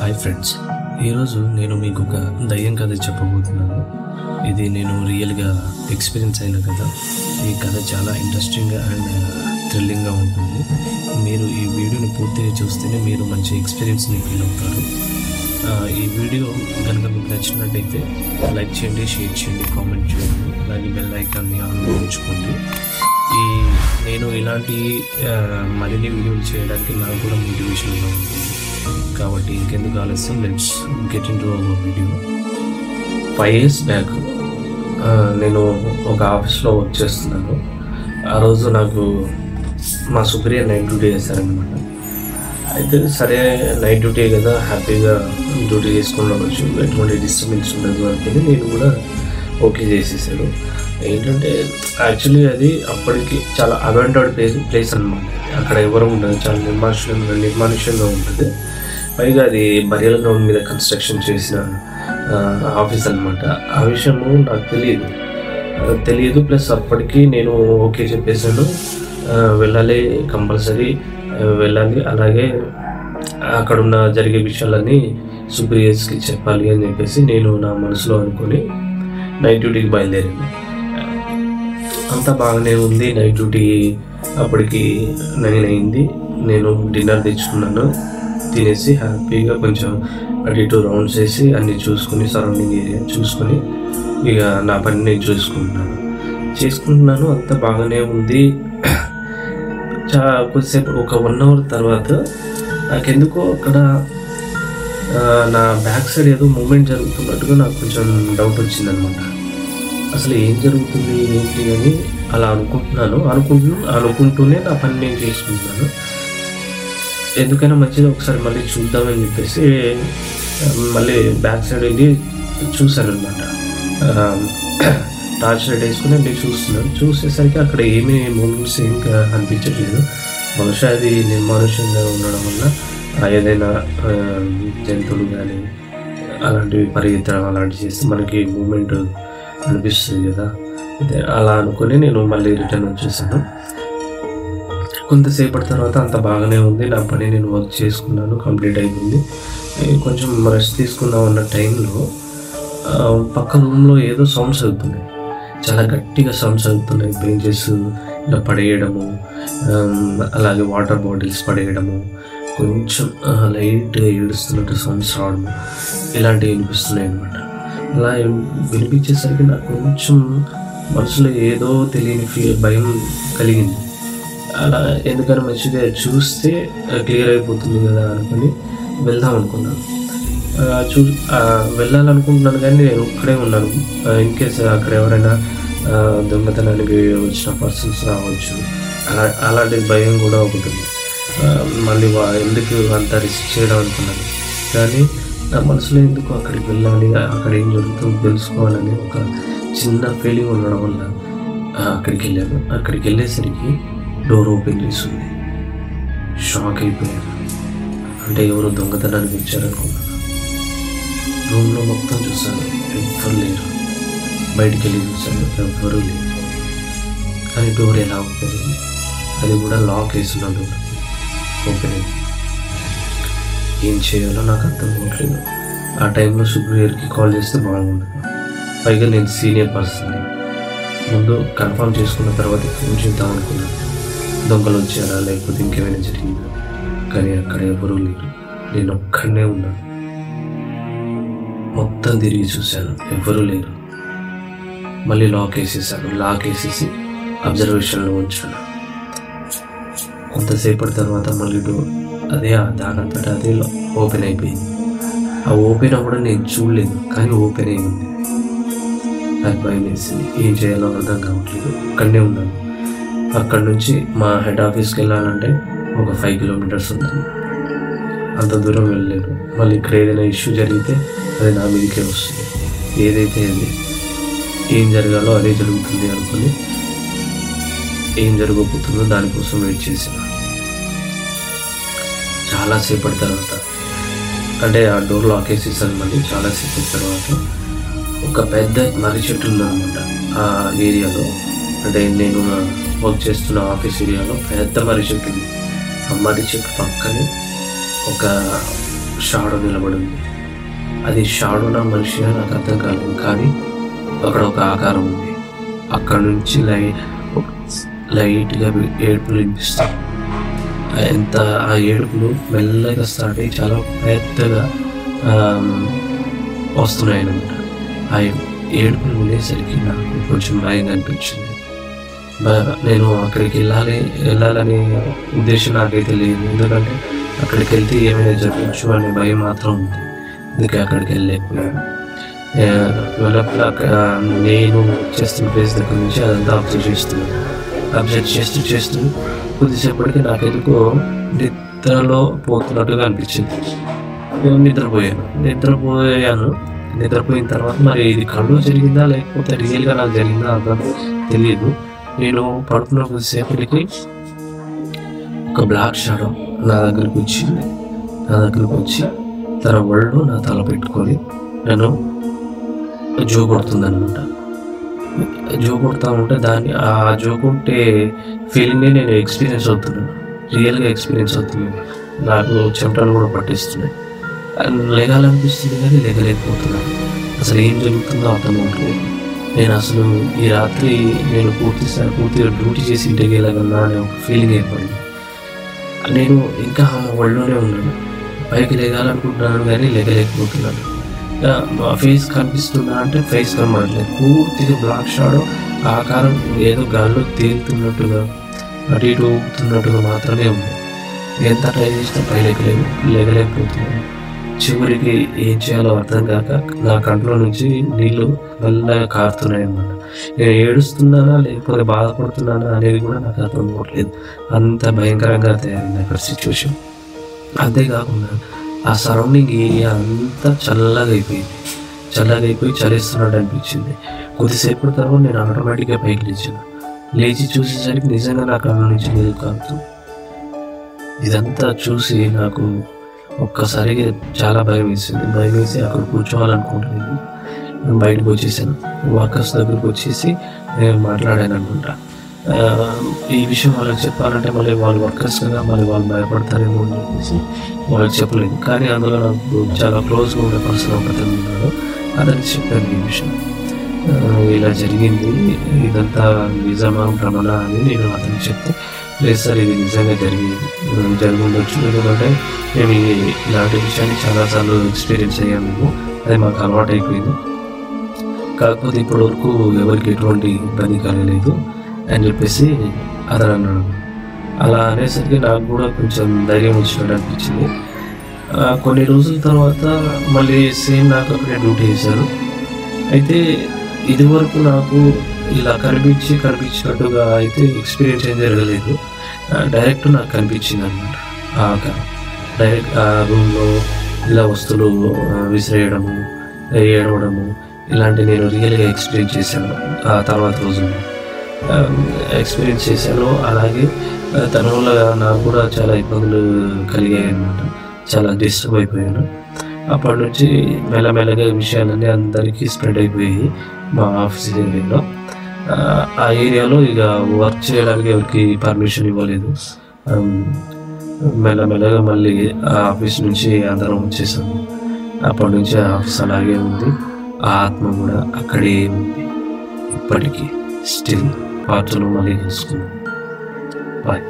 Hi friends, ఈరోజు నేను మీకు ఒక దయ్యం కథ చెప్పబోతున్నాను. ఇది నేను రియల్గా ఎక్స్పీరియన్స్ అయిన కథ. ఈ కథ చాలా ఇంట్రెస్టింగ్గా అండ్ థ్రిల్లింగ్గా ఉంటుంది. మీరు ఈ వీడియోని పూర్తిగా చూస్తేనే మీరు మంచి ఎక్స్పీరియన్స్ని ఫీల్ అవుతారు. ఈ వీడియో కనుక మీకు నచ్చినట్టయితే లైక్ చేయండి, షేర్ చేయండి, కామెంట్ చేయండి, అలాగే బెల్ ఐకాన్ని ఆన్ ఉంచుకోండి. నేను ఇలాంటి మరిన్ని వీడియోలు చేయడానికి నాకు కూడా మోటివేషన్గా ఉంటుంది. కాబట్టి ఇంకెందుకు ఆలస్యం, let's get in to our video. 5 years back నేను ఒక ఆఫీస్లో వర్క్ చేస్తున్నాను. ఆ రోజు నాకు మా సుపీరియర్ నైట్ డ్యూటీ చేశారనమాట. అయితే సరే, నైట్ డ్యూటీ కదా, హ్యాపీగా డ్యూటీ చేసుకుని రావచ్చు, ఎటువంటి డిస్టర్బెన్స్ ఉండదు అనుకుని నేను కూడా ఓకే చేసేసాడు. ఏంటంటే యాక్చువల్లీ అది అప్పటికి చాలా అబాండర్డ్ ప్లేస్ అనమాట. అక్కడ ఎవరు ఉండదు, చాలా నిర్మానుష్యంగా ఉంటుంది. పైగా అది బరియల్ గ్రౌండ్ మీద కన్స్ట్రక్షన్ చేసిన ఆఫీస్ అనమాట. ఆ విషయము నాకు తెలియదు. ప్లస్ అప్పటికి నేను ఓకే చెప్పేసాను, వెళ్ళాలి, కంపల్సరీ వెళ్ళాలి. అలాగే అక్కడున్న జరిగే విషయాలన్నీ సుపీరియర్స్కి చెప్పాలి అని చెప్పేసి నేను నా మనసులో అనుకొని నైట్ డ్యూటీకి బయలుదేరాను. అంతా బాగానే ఉంది. నైట్ డ్యూటీ అప్పటికి 9 అయింది. నేను డిన్నర్ తెచ్చుకున్నాను. తినేసి హ్యాపీగా కొంచెం అటు ఇటు రౌండ్స్ వేసి అన్నీ చూసుకొని, సరౌండింగ్ ఏరియా చూసుకొని ఇక నా పని నేను చేసుకుంటున్నాను. అంతా బాగానే ఉంది. కొద్దిసేపు ఒక 1 hour తర్వాత నాకెందుకో అక్కడ నా బ్యాక్ సైడ్ ఏదో మూమెంట్ జరుగుతున్నట్టుగా నాకు కొంచెం డౌట్ వచ్చిందనమాట. అసలు ఏం జరుగుతుంది ఏంటి అని అలా అనుకుంటూనే నా పని నేను చేసుకుంటున్నాను. ఎందుకైనా మంచిది, ఒకసారి మళ్ళీ చూద్దామని చెప్పేసి మళ్ళీ బ్యాక్ సైడ్ వెళ్ళి చూశాను అనమాట. టార్చ్ లైట్ వేసుకుని వెళ్ళి చూస్తున్నాను. చూసేసరికి అక్కడ ఏమీ మూమెంట్స్ ఏం అనిపించట్లేదు. బహుశా అది నిర్మానుష్యంగా ఉండడం వల్ల ఏదైనా జంతువులు కానీ అలాంటివి పరిగెత్తడం అలాంటివి చేస్తే మనకి మూమెంట్ అనిపిస్తుంది కదా. అలా అనుకుని నేను మళ్ళీ రిటర్న్ వచ్చేసాను. కొంతసేపటి తర్వాత అంత బాగానే ఉంది. నా పని నేను వర్క్ చేసుకున్నాను, కంప్లీట్ అయిపోయింది. కొంచెం రెస్ట్ తీసుకుందాం అన్న టైంలో పక్క రూమ్లో ఏదో సౌండ్స్ అవుతున్నాయి, చాలా గట్టిగా సౌండ్స్ అవుతున్నాయి. బెంచెస్ ఇలా పడేయడము, అలాగే వాటర్ బాటిల్స్ పడేయడము, కొంచెం లైట్గా ఏడుస్తున్నట్టు సౌండ్స్ రావడము, ఇలాంటివి వినిపిస్తున్నాయి అన్నమాట. అలా వినిపించేసరికి నాకు కొంచెం మనసులో ఏదో తెలియని భయం కలిగింది. అలా ఎందుకని మంచిగా చూస్తే క్లియర్ అయిపోతుంది కదా అనుకుని వెళ్దాం అనుకున్నాను. వెళ్ళాలనుకుంటున్నాను కానీ నేను ఒక్కడే ఉన్నాను. ఇన్కేస్ అక్కడ ఎవరైనా దొంగతనానికి వచ్చిన పర్సన్స్ రావచ్చు, అలాంటి భయం కూడా ఒకటి. మళ్ళీ ఎందుకు అంత రిస్క్ చేయడం అనుకున్నాను. కానీ నా మనసులో ఎందుకు అక్కడికి వెళ్ళాలి, అక్కడ ఏం జరుగుతుందో తెలుసుకోవాలని ఒక చిన్న ఫీలింగ్ ఉండడం వల్ల అక్కడికి వెళ్ళాను. అక్కడికి వెళ్ళేసరికి డోర్ ఓపెన్ చేస్తుంది. షాక్ అయిపోయాను. అంటే ఎవరో దొంగతనానికి వచ్చారనుకున్నాను. రూమ్లో మొత్తం చూసాను, ఎవ్వరు లేరు. బయటికి వెళ్ళి చూసాను, ఎవ్వరూ లేరు. కానీ డోర్ ఎలా ఓపెన్ అయింది, అది కూడా లాక్ వేసిన డోర్ ఓపెన్ అయింది. ఏం చేయాలో నాకు అర్థం అవ్వట్లేదు. ఆ టైంలో సుపీరియర్కి కాల్ చేస్తే బాగుండదు. పైగా నేను సీనియర్ పర్సన్. ముందు కన్ఫర్మ్ చేసుకున్న తర్వాత ఫోన్ చేద్దాం అనుకున్నాను, దొంగలు వచ్చారా లేకపోతే ఇంకేమైనా జరిగిందా. కానీ అక్కడ ఎవరూ లేరు, నేను ఒక్కడనే ఉన్నాను. మొత్తం తిరిగి చూశాను, ఎవరూ లేరు. మళ్ళీ లాక్ వేసేసి అబ్జర్వేషన్లో ఉంచాను. కొంతసేపటి తర్వాత మళ్ళీ డోర్ దానంతటా అదే ఓపెన్ అయిపోయింది. ఆ ఓపెన్ అవ్వడం నేను చూడలేదు, కానీ ఓపెన్ అయి ఉంది. నాకు భయం వేసింది, ఏం చేయాలో అర్థం కావట్లేదు. అక్కడనే ఉన్నాను. అక్కడ నుంచి మా హెడ్ ఆఫీస్కి వెళ్ళాలంటే ఒక 5 kilometers ఉంటుంది. అంత దూరం వెళ్ళలేను. మళ్ళీ ఇక్కడ ఏదైనా ఇష్యూ జరిగితే అది నా మీదకే వస్తుంది. ఏదైతే ఏం జరగాలో అదే జరుగుతుంది అనుకుని ఏం జరగబోతుందో దానికోసం వెయిట్ చేశాను. చాలాసేపటి తర్వాత, అంటే ఆ డోర్ లాక్ వేసేసాను. మళ్ళీ చాలాసేపటి తర్వాత ఒక పెద్ద మర్రి చెట్టు ఉందన్నమాట ఆ ఏరియాలో. అంటే నేను వర్క్ చేస్తున్న ఆఫీస్ ఏరియాలో పెద్ద మర్రి చెట్టు ఉంది. ఆ మర్రి చెట్టు పక్కనే ఒక షాడో నిలబడి ఉంది. అది షాడోనా మనిషిగా నాకు అర్థం కాలేదు, కానీ అక్కడ ఒక ఆకారం ఉంది. అక్కడ నుంచి లైట్గా ఏడుపులు వినిపిస్తాయి. ఆ ఏడుపులు మెల్లగా స్టార్ట్ అయ్యి చాలా పెద్దగా వస్తున్నాయి అన్నమాట. ఆ ఏడుపులు ఉండేసరికి నాకు కొంచెం భయంగా అనిపించింది. నేను అక్కడికి వెళ్ళాలనే ఉద్దేశం నాకైతే లేదు, ఎందుకంటే అక్కడికి వెళ్తే ఏమైనా జరగచ్చు అనే భయం మాత్రం ఉంది. అందుకే అక్కడికి వెళ్ళలేకపోయాను. నేను చేస్తున్న ప్లేస్ దగ్గర నుంచి అదంతా అబ్జర్వ్ చేస్తూ కొద్దిసేపటికి నాకెందుకో నిద్రలో పోతున్నట్టుగా అనిపించింది. నిద్రపోయిన తర్వాత మరి ఇది కళ్ళు జరిగిందా లేకపోతే రియల్గా నాకు జరిగిందా అర్థం తెలియదు. నేను పడుకున్న కొద్దిసేపటికి ఒక బ్లాక్ షాడో నా దగ్గరకు వచ్చి తన ఒళ్ళు నా తల పెట్టుకొని నన్ను జో కొడుతుందనమాట. జో కొడతా ఉంటే ఆ జో కొట్టే ఫీలింగ్ని నేను రియల్గా ఎక్స్పీరియన్స్ అవుతున్నాను. నాకు చెమటలు కూడా పట్టిస్తున్నాయి. లేగాలనిపిస్తుంది కానీ లేగలేకపోతున్నాను. అసలు ఏం జరుగుతుందో అర్థం అవుతుంది. నేను అసలు ఈ రాత్రి నేను పూర్తిగా డ్యూటీ చేసి ఇంటికి వెళ్ళగలనా అనే ఒక ఫీలింగ్ ఏర్పడింది. నేను ఇంకా ఆమె ఒళ్ళోనే ఉన్నాను. పైకి లేగాలనుకుంటున్నాను కానీ లేగలేకపోతున్నాను. మా ఫేస్ కనిపిస్తుందా అంటే ఫేస్ కనబడలేదు. పూర్తిగా బ్లాక్ షాడో ఆకారం ఏదో గాల్లో తేలుతున్నట్టుగా అటు ఇటు ఊపుతున్నట్టుగా మాత్రమే ఉంది. ఎంత ట్రై చేసినా లేగలేకపోతున్నాను. చివరికి ఏం చేయాలో అర్థం కాక నా కంట్లో నుంచి నీళ్లు మెల్లగా కారుతున్నాయి అన్నమాట. నేను ఏడుస్తున్నానా లేకపోతే బాధపడుతున్నానా అనేది కూడా నాకు అర్థం అవ్వట్లేదు. అంత భయంకరంగా తయారైంది అక్కడ సిచ్యువేషన్. అంతేకాకుండా ఆ సరౌండింగ్ ఏరియా అంతా చల్లగా అయిపోయి చలిస్తున్నట్టు అనిపించింది. కొద్దిసేపటి తర్వాత నేను ఆటోమేటిక్గా పైకి లేచి చూసేసరికి నిజంగా నా కళ్ళ నుంచి నీళ్ళు కారుతుంది. ఇదంతా చూసి నాకు ఒక్కసారిగా చాలా భయం వేసి అక్కడ కూర్చోవాలనుకుంటున్నాను. నేను బయటకు వచ్చేసాను. వర్కర్స్ దగ్గరకు వచ్చేసి నేను మాట్లాడాను అనుకుంటా. ఈ విషయం వాళ్ళకి చెప్పాలంటే మళ్ళీ వాళ్ళు వర్కర్స్ కదా, మళ్ళీ వాళ్ళు భయపడతారేమో అని చెప్పేసి వాళ్ళకి చెప్పలేదు. కానీ అందులో నాకు చాలా క్లోజ్గా ఉండే పర్సన్ ఒకతను ఉన్నాడు. అతనికి చెప్పాను ఈ విషయం, ఇలా జరిగింది, ఇదంతా నిజమా భ్రమణ అని నేను అతనికి చెప్తే, లేదు సార్ ఇది నిజంగా జరుగుండొచ్చు, ఎందుకంటే మేము ఇలాంటి విషయాన్ని చాలాసార్లు ఎక్స్పీరియన్స్ అయ్యాము, అది మాకు అలవాటు అయిపోయింది, కాకపోతే ఇప్పటి వరకు ఎవరికి ఎటువంటి ఇబ్బంది కలగలేదు అని చెప్పేసి అతను అన్నాడు. అలా అనేసరికి నాకు కూడా కొంచెం ధైర్యం వచ్చినట్టు అనిపించింది. కొన్ని రోజుల తర్వాత మళ్ళీ సేమ్ నాకు అక్కడే డ్యూటీ చేశారు. అయితే ఇదివరకు నాకు ఇలా కనిపించినట్టుగా అయితే ఎక్స్పీరియన్స్ ఏం జరగలేదు. డైరెక్ట్ నాకు కనిపించింది అనమాట. డైరెక్ట్ ఆ రూమ్లో ఇలా వస్తువులు విసిరేయడము, ఏడవడము ఇలాంటివి నేను రియల్గా ఎక్స్పీరియన్స్ చేశాను. ఆ తర్వాత రోజుల్లో ఎక్స్పీరియన్స్ చేశాను. అలాగే తన వల్ల నాకు కూడా చాలా ఇబ్బందులు కలిగాయి అన్నమాట. చాలా డిస్టర్బ్ అయిపోయాను. అప్పటి నుంచి మెల్లమెల్లగా విషయాలన్నీ అందరికీ స్ప్రెడ్ అయిపోయాయి. మా ఆఫీస్ ఏరియాలో, ఆ ఏరియాలో ఇక వర్క్ చేయడానికి ఎవరికి పర్మిషన్ ఇవ్వలేదు. మెల్లమెల్లగా మళ్ళీ ఆ ఆఫీస్ నుంచి అందరం వచ్చేసాము. అప్పటి నుంచి ఆ ఆఫీస్ అలాగే ఉంది. ఆ ఆత్మ కూడా అక్కడే ఉంది ఇప్పటికీ. స్టిల్ పార్టీలో మళ్ళీ కలుసుకున్నాం. బాయ్.